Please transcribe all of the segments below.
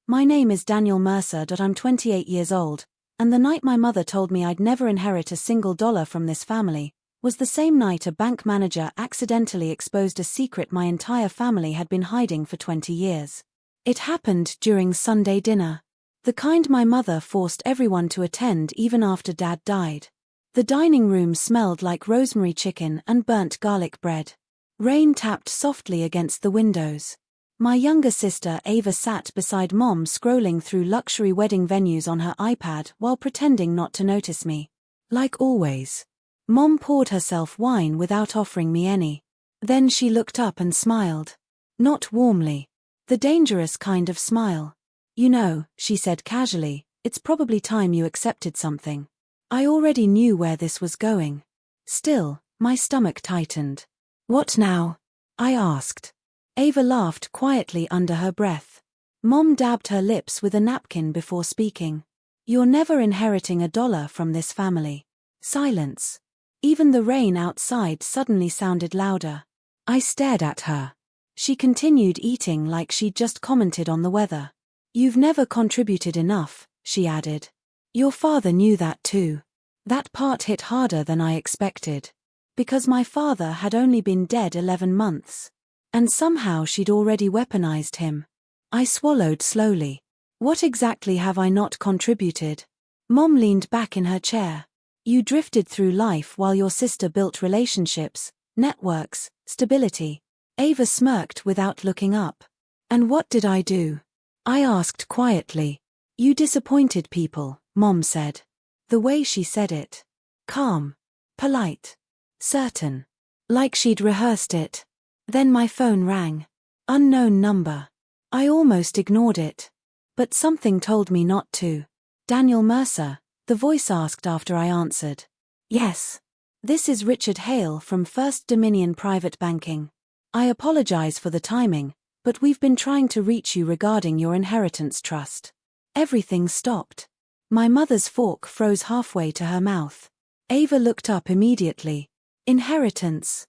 My name is Daniel Mercer. I'm 28 years old, and the night my mother told me I'd never inherit a single dollar from this family was the same night a bank manager accidentally exposed a secret my entire family had been hiding for 20 years. It happened during Sunday dinner. The kind my mother forced everyone to attend even after Dad died. The dining room smelled like rosemary chicken and burnt garlic bread. Rain tapped softly against the windows. My younger sister Ava sat beside Mom scrolling through luxury wedding venues on her iPad while pretending not to notice me. Like always. Mom poured herself wine without offering me any. Then she looked up and smiled. Not warmly. The dangerous kind of smile. You know, she said casually, it's probably time you accepted something. I already knew where this was going. Still, my stomach tightened. What now? I asked. Ava laughed quietly under her breath. Mom dabbed her lips with a napkin before speaking. You're never inheriting a dollar from this family. Silence. Even the rain outside suddenly sounded louder. I stared at her. She continued eating like she'd just commented on the weather. You've never contributed enough, she added. Your father knew that too. That part hit harder than I expected. Because my father had only been dead 11 months. And somehow she'd already weaponized him. I swallowed slowly. What exactly have I not contributed? Mom leaned back in her chair. You drifted through life while your sister built relationships, networks, stability. Ava smirked without looking up. And what did I do? I asked quietly. You disappointed people, Mom said. The way she said it. Calm. Polite. Certain. Like she'd rehearsed it. Then my phone rang. Unknown number. I almost ignored it. But something told me not to. Daniel Mercer, the voice asked after I answered. Yes. This is Richard Hale from First Dominion Private Banking. I apologize for the timing, but we've been trying to reach you regarding your inheritance trust. Everything stopped. My mother's fork froze halfway to her mouth. Ava looked up immediately. Inheritance.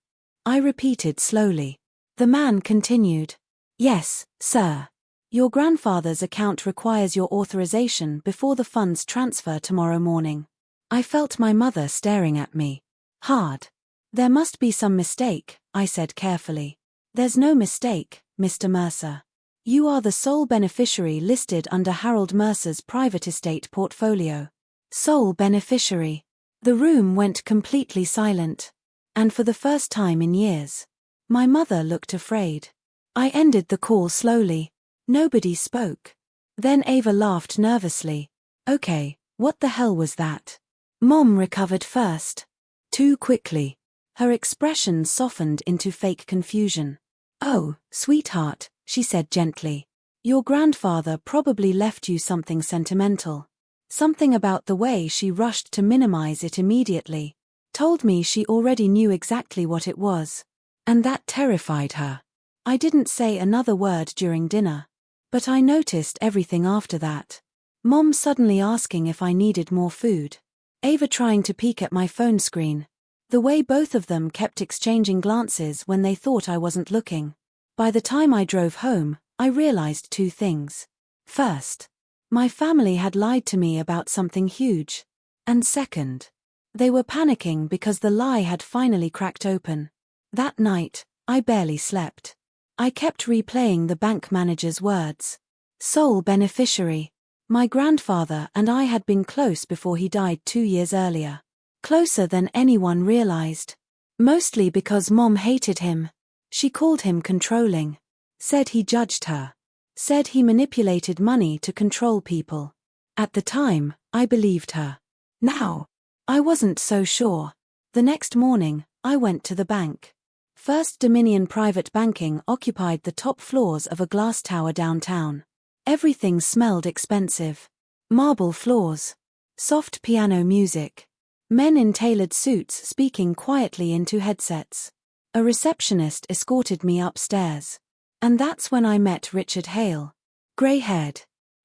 I repeated slowly. The man continued. Yes, sir. Your grandfather's account requires your authorization before the funds transfer tomorrow morning. I felt my mother staring at me. Hard. There must be some mistake, I said carefully. There's no mistake, Mr. Mercer. You are the sole beneficiary listed under Harold Mercer's private estate portfolio. Sole beneficiary. The room went completely silent. And for the first time in years. My mother looked afraid. I ended the call slowly. Nobody spoke. Then Ava laughed nervously. Okay, what the hell was that? Mom recovered first. Too quickly. Her expression softened into fake confusion. Oh, sweetheart, she said gently. Your grandfather probably left you something sentimental. Something about the way she rushed to minimize it immediately. Told me she already knew exactly what it was. And that terrified her. I didn't say another word during dinner. But I noticed everything after that. Mom suddenly asking if I needed more food. Ava trying to peek at my phone screen. The way both of them kept exchanging glances when they thought I wasn't looking. By the time I drove home, I realized two things. First, my family had lied to me about something huge. And second, they were panicking because the lie had finally cracked open. That night, I barely slept. I kept replaying the bank manager's words. Sole beneficiary. My grandfather and I had been close before he died 2 years earlier. Closer than anyone realized. Mostly because Mom hated him. She called him controlling. Said he judged her. Said he manipulated money to control people. At the time, I believed her. Now, I wasn't so sure. The next morning, I went to the bank. First Dominion Private Banking occupied the top floors of a glass tower downtown. Everything smelled expensive. Marble floors. Soft piano music. Men in tailored suits speaking quietly into headsets. A receptionist escorted me upstairs. And that's when I met Richard Hale. Grey-haired.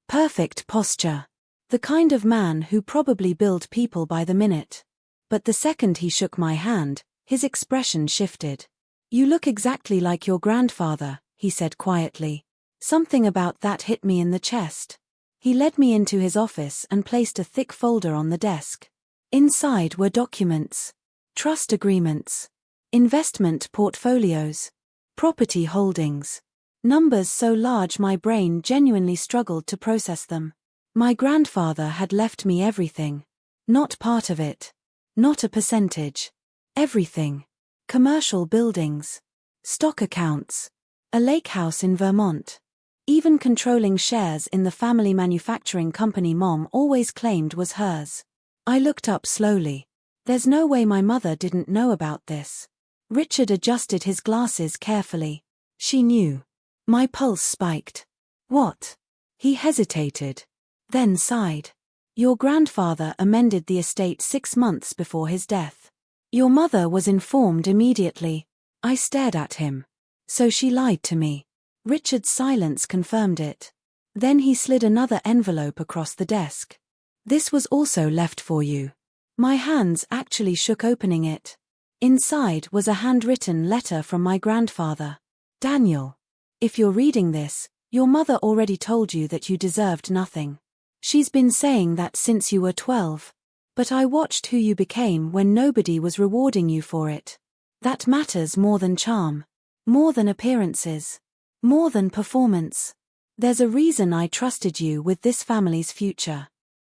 Perfect posture. The kind of man who probably billed people by the minute. But the second he shook my hand, his expression shifted. You look exactly like your grandfather, he said quietly. Something about that hit me in the chest. He led me into his office and placed a thick folder on the desk. Inside were documents, trust agreements, investment portfolios, property holdings. Numbers so large my brain genuinely struggled to process them. My grandfather had left me everything. Not part of it. Not a percentage. Everything. Commercial buildings. Stock accounts. A lake house in Vermont. Even controlling shares in the family manufacturing company Mom always claimed was hers. I looked up slowly. There's no way my mother didn't know about this. Richard adjusted his glasses carefully. She knew. My pulse spiked. What? He hesitated. Then sighed. Your grandfather amended the estate 6 months before his death. Your mother was informed immediately. I stared at him. So she lied to me. Richard's silence confirmed it. Then he slid another envelope across the desk. This was also left for you. My hands actually shook opening it. Inside was a handwritten letter from my grandfather. Daniel. If you're reading this, your mother already told you that you deserved nothing. She's been saying that since you were 12. But I watched who you became when nobody was rewarding you for it. That matters more than charm. More than appearances. More than performance. There's a reason I trusted you with this family's future.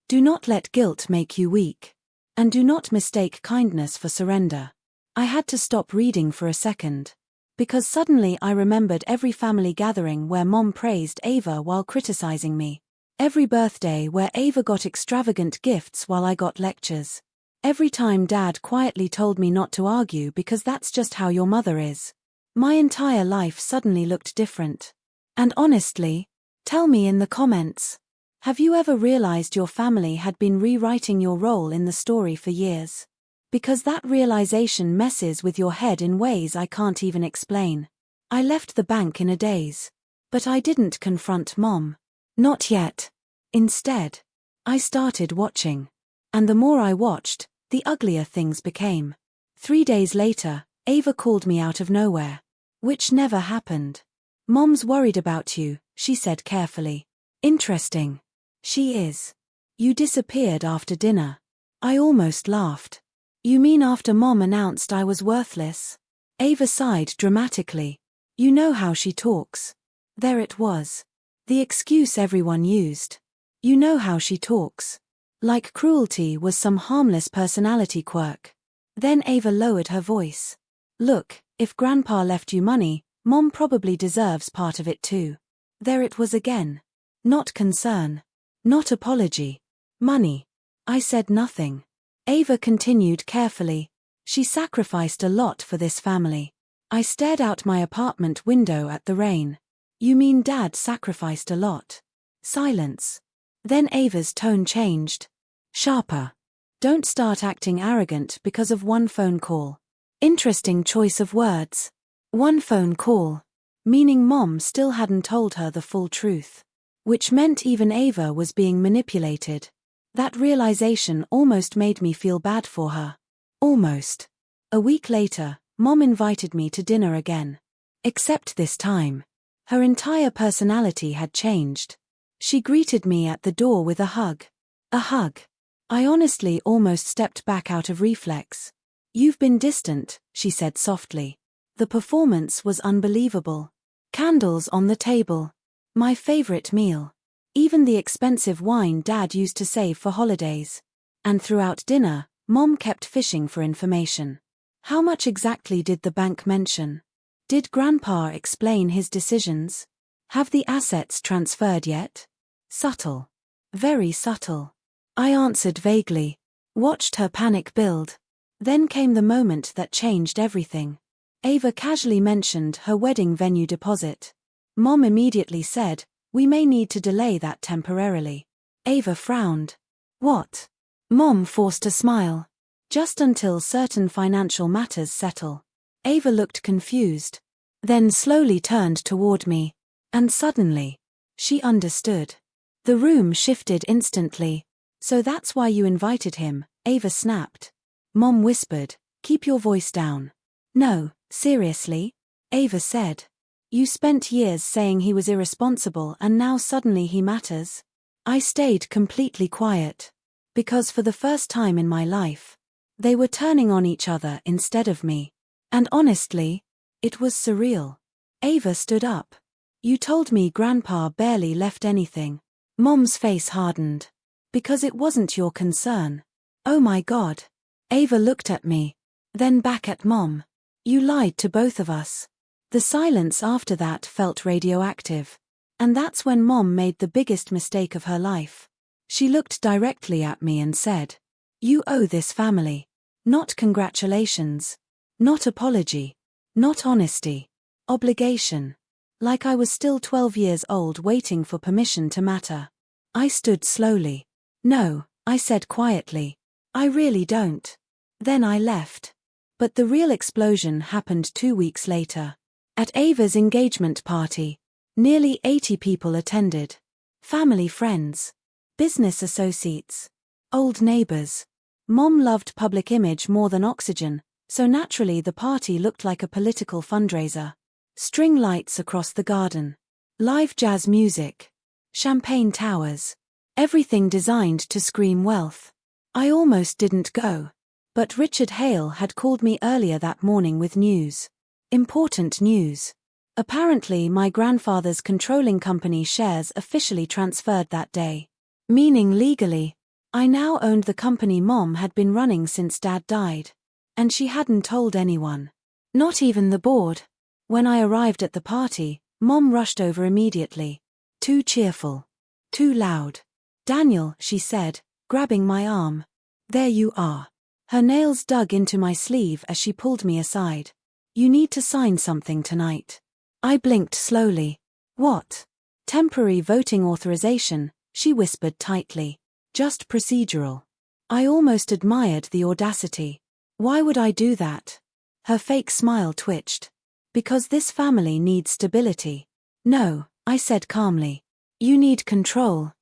Do not let guilt make you weak. And do not mistake kindness for surrender. I had to stop reading for a second. Because suddenly I remembered every family gathering where Mom praised Ava while criticizing me. Every birthday where Ava got extravagant gifts while I got lectures. Every time Dad quietly told me not to argue because that's just how your mother is. My entire life suddenly looked different. And honestly, tell me in the comments, have you ever realized your family had been rewriting your role in the story for years? Because that realization messes with your head in ways I can't even explain. I left the bank in a daze. But I didn't confront Mom. Not yet. Instead, I started watching. And the more I watched, the uglier things became. 3 days later, Ava called me out of nowhere. Which never happened. Mom's worried about you, she said carefully. Interesting. She is. You disappeared after dinner. I almost laughed. You mean after Mom announced I was worthless? Ava sighed dramatically. You know how she talks. There it was. The excuse everyone used. You know how she talks. Like cruelty was some harmless personality quirk. Then Ava lowered her voice. Look, if Grandpa left you money, Mom probably deserves part of it too. There it was again. Not concern. Not apology. Money. I said nothing. Ava continued carefully. She sacrificed a lot for this family. I stared out my apartment window at the rain. You mean Dad sacrificed a lot? Silence. Then Ava's tone changed. Sharper. Don't start acting arrogant because of one phone call. Interesting choice of words. One phone call. Meaning Mom still hadn't told her the full truth. Which meant even Ava was being manipulated. That realization almost made me feel bad for her. Almost. A week later, Mom invited me to dinner again. Except this time. Her entire personality had changed. She greeted me at the door with a hug. A hug. I honestly almost stepped back out of reflex. You've been distant, she said softly. The performance was unbelievable. Candles on the table. My favorite meal. Even the expensive wine Dad used to save for holidays. And throughout dinner, Mom kept fishing for information. How much exactly did the bank mention? Did Grandpa explain his decisions? Have the assets transferred yet? Subtle. Very subtle. I answered vaguely. Watched her panic build. Then came the moment that changed everything. Ava casually mentioned her wedding venue deposit. Mom immediately said, we may need to delay that temporarily. Ava frowned. What? Mom forced a smile. Just until certain financial matters settle. Ava looked confused. Then slowly turned toward me. And suddenly, she understood. The room shifted instantly. So that's why you invited him, Ava snapped. Mom whispered, keep your voice down. No, seriously? Ava said. You spent years saying he was irresponsible and now suddenly he matters? I stayed completely quiet. Because for the first time in my life, they were turning on each other instead of me. And honestly, it was surreal. Ava stood up. You told me Grandpa barely left anything. Mom's face hardened. Because it wasn't your concern. Oh my God. Ava looked at me. Then back at Mom. You lied to both of us. The silence after that felt radioactive. And that's when Mom made the biggest mistake of her life. She looked directly at me and said, "You owe this family. Not congratulations. Not apology. Not honesty. Obligation." Like I was still 12 years old waiting for permission to matter. I stood slowly. "No," I said quietly. "I really don't." Then I left. But the real explosion happened 2 weeks later. At Ava's engagement party, nearly 80 people attended. Family friends. Business associates. Old neighbors. Mom loved public image more than oxygen, so naturally the party looked like a political fundraiser. String lights across the garden. Live jazz music. Champagne towers. Everything designed to scream wealth. I almost didn't go. But Richard Hale had called me earlier that morning with news. Important news. Apparently my grandfather's controlling company shares officially transferred that day. Meaning legally, I now owned the company Mom had been running since Dad died. And she hadn't told anyone. Not even the board. When I arrived at the party, Mom rushed over immediately. Too cheerful. Too loud. "Daniel," she said, grabbing my arm. "There you are." Her nails dug into my sleeve as she pulled me aside. "You need to sign something tonight." I blinked slowly. "What?" "Temporary voting authorization," she whispered tightly. "Just procedural." I almost admired the audacity. Why would I do that? Her fake smile twitched. "Because this family needs stability." "No," I said calmly. "You need control."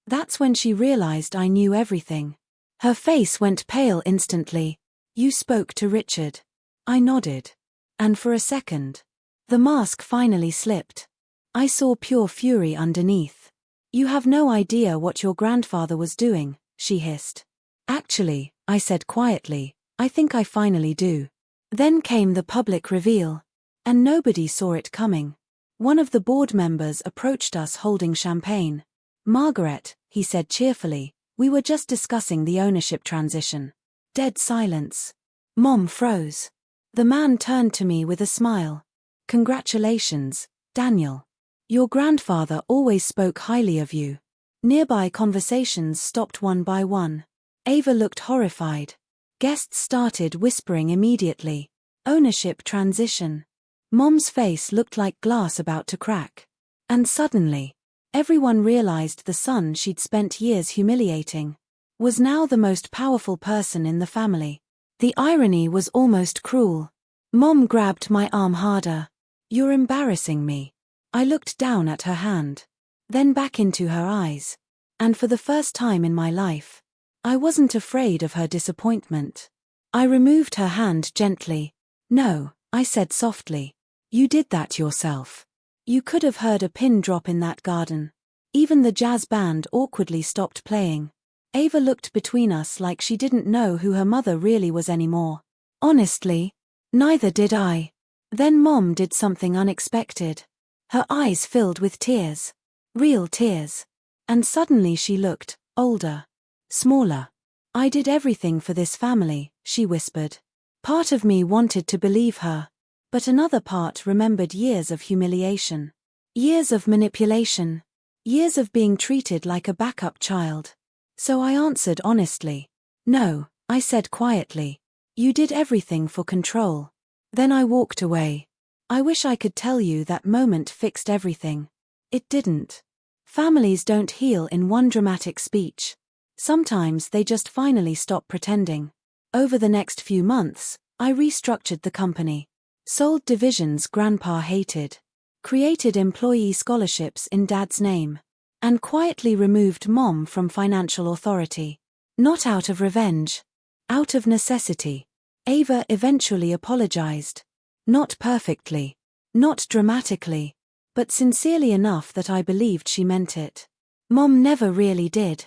That's when she realized I knew everything. Her face went pale instantly. "You spoke to Richard." I nodded. And for a second, the mask finally slipped. I saw pure fury underneath. "You have no idea what your grandfather was doing," she hissed. "Actually," I said quietly, "I think I finally do." Then came the public reveal. And nobody saw it coming. One of the board members approached us holding champagne. "Margaret," he said cheerfully, "we were just discussing the ownership transition." Dead silence. Mom froze. The man turned to me with a smile. "Congratulations, Daniel. Your grandfather always spoke highly of you." Nearby conversations stopped one by one. Ava looked horrified. Guests started whispering immediately. Ownership transition. Mom's face looked like glass about to crack. And suddenly, everyone realized the son she'd spent years humiliating was now the most powerful person in the family. The irony was almost cruel. Mom grabbed my arm harder. "You're embarrassing me." I looked down at her hand. Then back into her eyes. And for the first time in my life, I wasn't afraid of her disappointment. I removed her hand gently. "No," I said softly. "You did that yourself." You could have heard a pin drop in that garden. Even the jazz band awkwardly stopped playing. Ava looked between us like she didn't know who her mother really was anymore. Honestly, neither did I. Then Mom did something unexpected. Her eyes filled with tears. Real tears. And suddenly she looked older. Smaller. "I did everything for this family," she whispered. Part of me wanted to believe her. But another part remembered years of humiliation. Years of manipulation. Years of being treated like a backup child. So I answered honestly. "No," I said quietly. "You did everything for control." Then I walked away. I wish I could tell you that moment fixed everything. It didn't. Families don't heal in one dramatic speech. Sometimes they just finally stop pretending. Over the next few months, I restructured the company. Sold divisions Grandpa hated. Created employee scholarships in Dad's name. And quietly removed Mom from financial authority. Not out of revenge. Out of necessity. Ava eventually apologized. Not perfectly. Not dramatically, but sincerely enough that I believed she meant it. Mom never really did.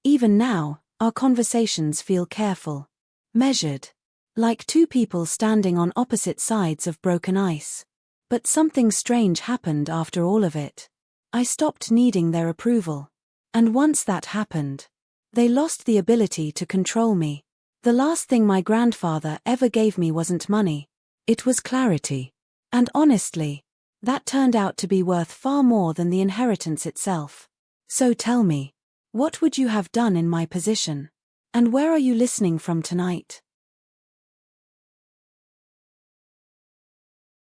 Even now, our conversations feel careful, measured, like two people standing on opposite sides of broken ice. But something strange happened after all of it. I stopped needing their approval. And once that happened, they lost the ability to control me. The last thing my grandfather ever gave me wasn't money. It was clarity. And honestly, that turned out to be worth far more than the inheritance itself. So tell me, what would you have done in my position? And where are you listening from tonight?